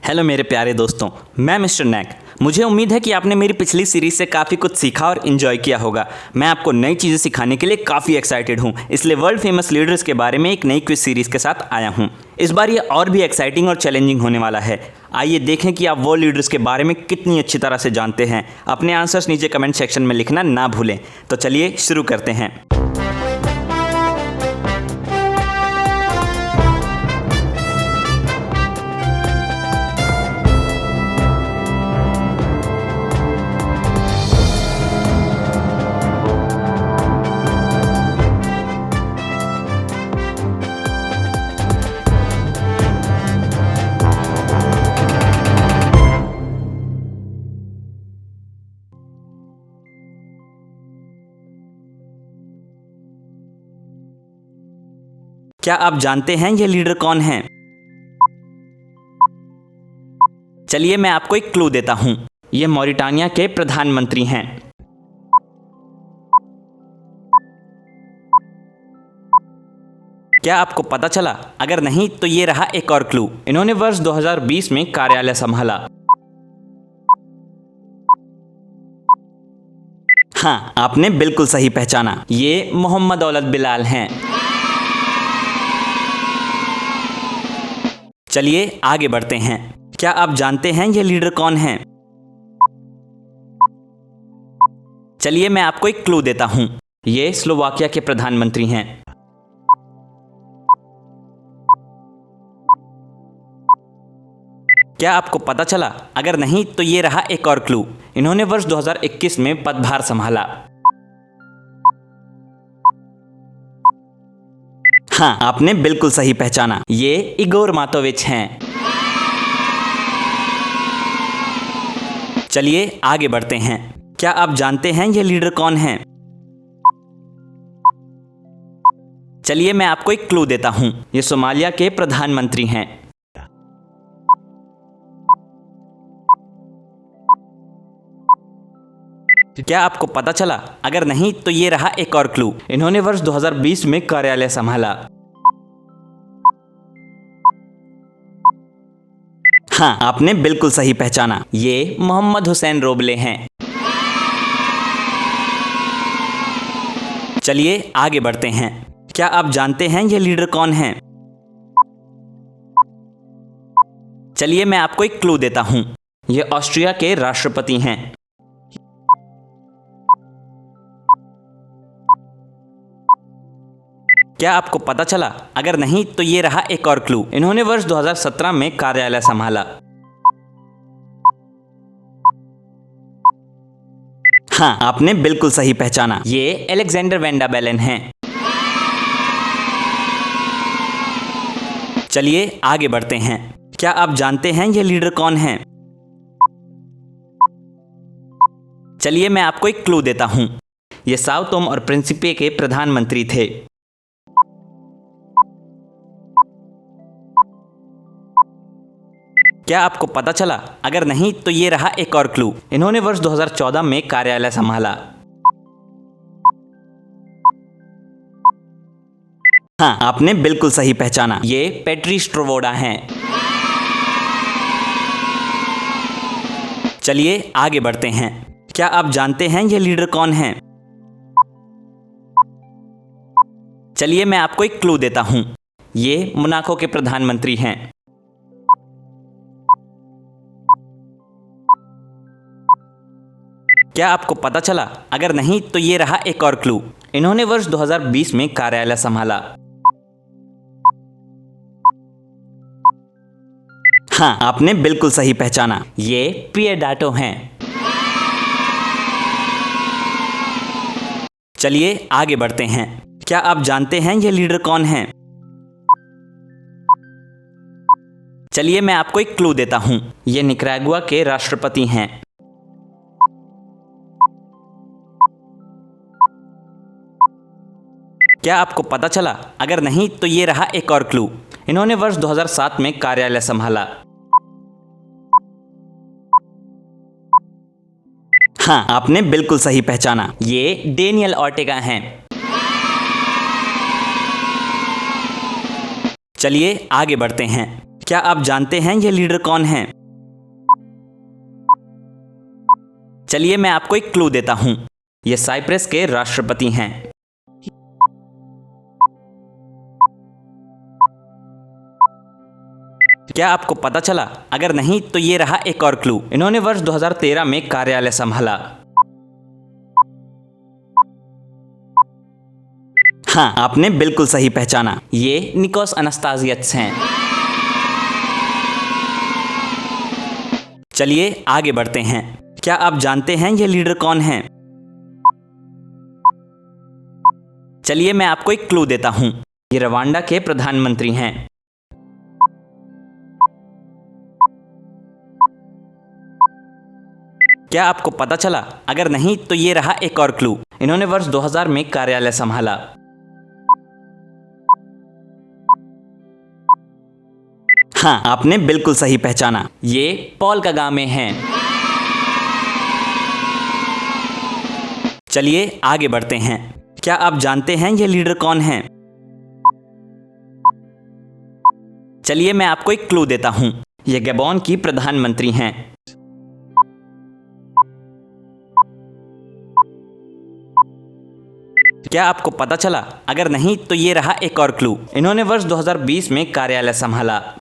Hello मेरे प्यारे दोस्तों, मैं मिस्टर नैक। मुझे उम्मीद है कि आपने मेरी पिछली सीरीज़ से काफ़ी कुछ सीखा और इन्जॉय किया होगा। मैं आपको नई चीज़ें सिखाने के लिए काफ़ी एक्साइटेड हूँ, इसलिए वर्ल्ड फेमस लीडर्स के बारे में एक नई क्विज सीरीज़ के साथ आया हूँ। इस बार ये और भी एक्साइटिंग और चैलेंजिंग होने वाला है। आइए देखें कि आप वो लीडर्स के बारे में कितनी अच्छी तरह से जानते हैं। अपने आंसर्स नीचे कमेंट सेक्शन में लिखना ना भूलें। तो चलिए शुरू करते हैं। क्या आप जानते हैं ये लीडर कौन हैं? चलिए मैं आपको एक क्लू देता हूं। ये मॉरिटानिया के प्रधानमंत्री हैं। क्या आपको पता चला? अगर नहीं तो ये रहा एक और क्लू। इन्होंने वर्ष 2020 में कार्यालय संभाला। हाँ, आपने बिल्कुल सही पहचाना। ये मोहम्मद दौलत बिलाल हैं। चलिए आगे बढ़ते हैं। क्या आप जानते हैं ये लीडर कौन हैं? चलिए मैं आपको एक क्लू देता हूं। ये स्लोवाकिया के प्रधानमंत्री हैं। क्या आपको पता चला? अगर नहीं तो ये रहा एक और क्लू। इन्होंने वर्ष 2021 में पदभार संभाला। हाँ, आपने बिल्कुल सही पहचाना। ये इगोर मातोविच हैं। चलिए आगे बढ़ते हैं। क्या आप जानते हैं ये लीडर कौन हैं? चलिए मैं आपको एक क्लू देता हूं। ये सोमालिया के प्रधानमंत्री हैं। क्या आपको पता चला? अगर नहीं तो ये रहा एक और क्लू। इन्होंने वर्ष 2020 में कार्यालय संभाला। हाँ, आपने बिल्कुल सही पहचाना। ये मोहम्मद हुसैन रोबले हैं। चलिए आगे बढ़ते हैं। क्या आप जानते हैं ये लीडर कौन हैं? चलिए मैं आपको एक क्लू देता हूं। ये ऑस्ट्रिया के राष्ट्रपति हैं। क्या आपको पता चला? अगर नहीं तो ये रहा एक और क्लू। इन्होंने वर्ष 2017 में कार्यालय संभाला। हाँ, आपने बिल्कुल सही पहचाना। ये अलेक्जेंडर वैन डर बेलेन हैं। चलिए आगे बढ़ते हैं। क्या आप जानते हैं ये लीडर कौन हैं? चलिए मैं आपको एक क्लू देता हूं। ये साओ टोम और प्रिंसिपे के प्रधानमंत्री थे। क्या आपको पता चला? अगर नहीं तो ये रहा एक और क्लू। इन्होंने वर्ष 2014 में कार्यालय संभाला। हाँ, आपने बिल्कुल सही पहचाना। ये पेट्री स्ट्रोवोडा हैं। चलिए आगे बढ़ते हैं। क्या आप जानते हैं ये लीडर कौन हैं? चलिए मैं आपको एक क्लू देता हूं। ये मोनाको के प्रधानमंत्री हैं। क्या आपको पता चला? अगर नहीं तो ये रहा एक और क्लू। इन्होंने वर्ष 2020 में कार्यालय संभाला। हाँ, आपने बिल्कुल सही पहचाना। ये पिएडाटो हैं। चलिए आगे बढ़ते हैं। क्या आप जानते हैं ये लीडर कौन हैं? चलिए मैं आपको एक क्लू देता हूं। ये निकरागुआ के राष्ट्रपति हैं। क्या आपको पता चला? अगर नहीं तो ये रहा एक और क्लू। इन्होंने वर्ष 2007 में कार्यालय संभाला। हाँ, आपने बिल्कुल सही पहचाना। ये डेनियल ऑर्टेगा हैं। चलिए आगे बढ़ते हैं। क्या आप जानते हैं ये लीडर कौन है? चलिए मैं आपको एक क्लू देता हूं। ये साइप्रस के राष्ट्रपति हैं। क्या आपको पता चला? अगर नहीं तो ये रहा एक और क्लू। इन्होंने वर्ष 2013 में कार्यालय संभाला। हाँ, आपने बिल्कुल सही पहचाना। ये निकोस अनास्तासियादस हैं। चलिए आगे बढ़ते हैं। क्या आप जानते हैं ये लीडर कौन हैं? चलिए मैं आपको एक क्लू देता हूं। ये रवांडा के प्रधानमंत्री हैं। क्या आपको पता चला? अगर नहीं तो ये रहा एक और क्लू। इन्होंने वर्ष 2000 में कार्यालय संभाला। हाँ, आपने बिल्कुल सही पहचाना। ये पॉल कगामे हैं। चलिए आगे बढ़ते हैं। क्या आप जानते हैं ये लीडर कौन हैं? चलिए मैं आपको एक क्लू देता हूं। ये गैबोन की प्रधानमंत्री हैं। क्या आपको पता चला? अगर नहीं तो ये रहा एक और क्लू। इन्होंने वर्ष 2020 में कार्यालय संभाला।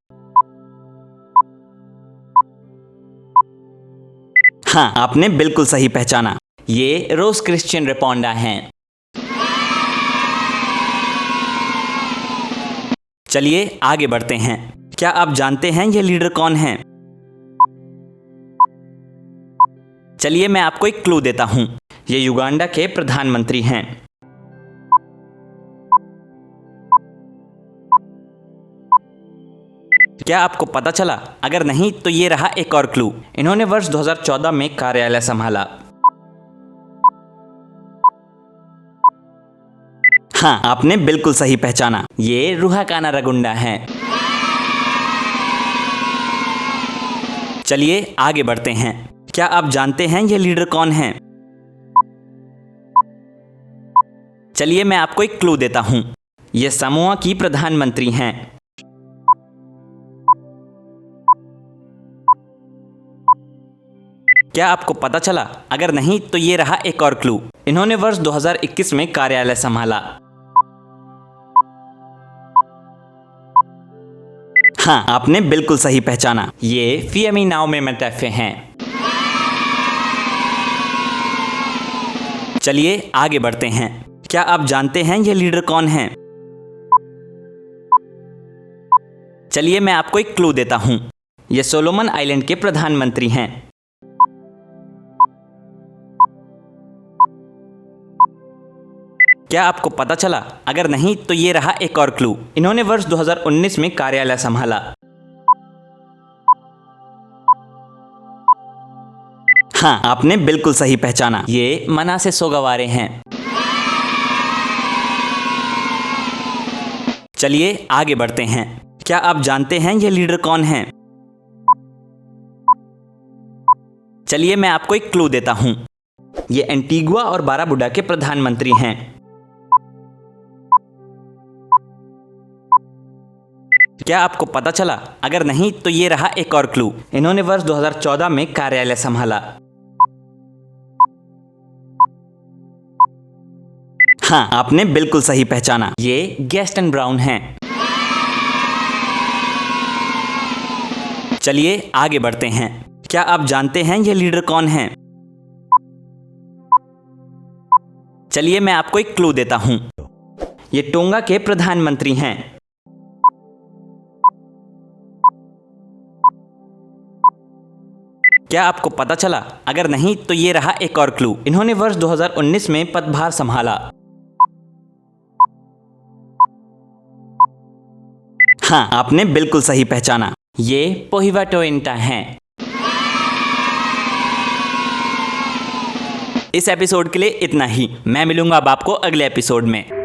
हाँ, आपने बिल्कुल सही पहचाना। ये रोज क्रिश्चियन रेपोंडा हैं। चलिए आगे बढ़ते हैं। क्या आप जानते हैं ये लीडर कौन हैं? चलिए मैं आपको एक क्लू देता हूं। ये युगांडा के प्रधानमंत्री हैं। क्या आपको पता चला? अगर नहीं तो ये रहा एक और क्लू। इन्होंने वर्ष 2014 में कार्यालय संभाला। हाँ, आपने बिल्कुल सही पहचाना। ये रुहाकाना रगुंडा हैं। चलिए आगे बढ़ते हैं। क्या आप जानते हैं ये लीडर कौन हैं? चलिए मैं आपको एक क्लू देता हूं। ये समोआ की प्रधानमंत्री हैं। क्या आपको पता चला? अगर नहीं तो ये रहा एक और क्लू। इन्होंने वर्ष 2021 में कार्यालय संभाला। हाँ, आपने बिल्कुल सही पहचाना। ये फिएमिनाओ मेटेफे हैं। चलिए आगे बढ़ते हैं। क्या आप जानते हैं ये लीडर कौन हैं? चलिए मैं आपको एक क्लू देता हूं। ये सोलोमन आइलैंड के प्रधानमंत्री हैं। क्या आपको पता चला? अगर नहीं तो ये रहा एक और क्लू। इन्होंने वर्ष 2019 में कार्यालय संभाला। हाँ, आपने बिल्कुल सही पहचाना। ये मनासे सोगावारे हैं। चलिए आगे बढ़ते हैं। क्या आप जानते हैं ये लीडर कौन हैं? चलिए मैं आपको एक क्लू देता हूं। ये एंटीगुआ और बाराबुडा के प्रधानमंत्री हैं। क्या आपको पता चला? अगर नहीं तो ये रहा एक और क्लू। इन्होंने वर्ष 2014 में कार्यालय संभाला। हाँ, आपने बिल्कुल सही पहचाना। ये गैस्टन ब्राउन हैं। चलिए आगे बढ़ते हैं। क्या आप जानते हैं ये लीडर कौन हैं? चलिए मैं आपको एक क्लू देता हूं। ये टोंगा के प्रधानमंत्री हैं। क्या आपको पता चला? अगर नहीं तो ये रहा एक और क्लू। इन्होंने वर्ष 2019 में पदभार संभाला। हाँ, आपने बिल्कुल सही पहचाना। ये पोहिवा टोइंटा हैं। इस एपिसोड के लिए इतना ही। मैं मिलूंगा अब आपको अगले एपिसोड में।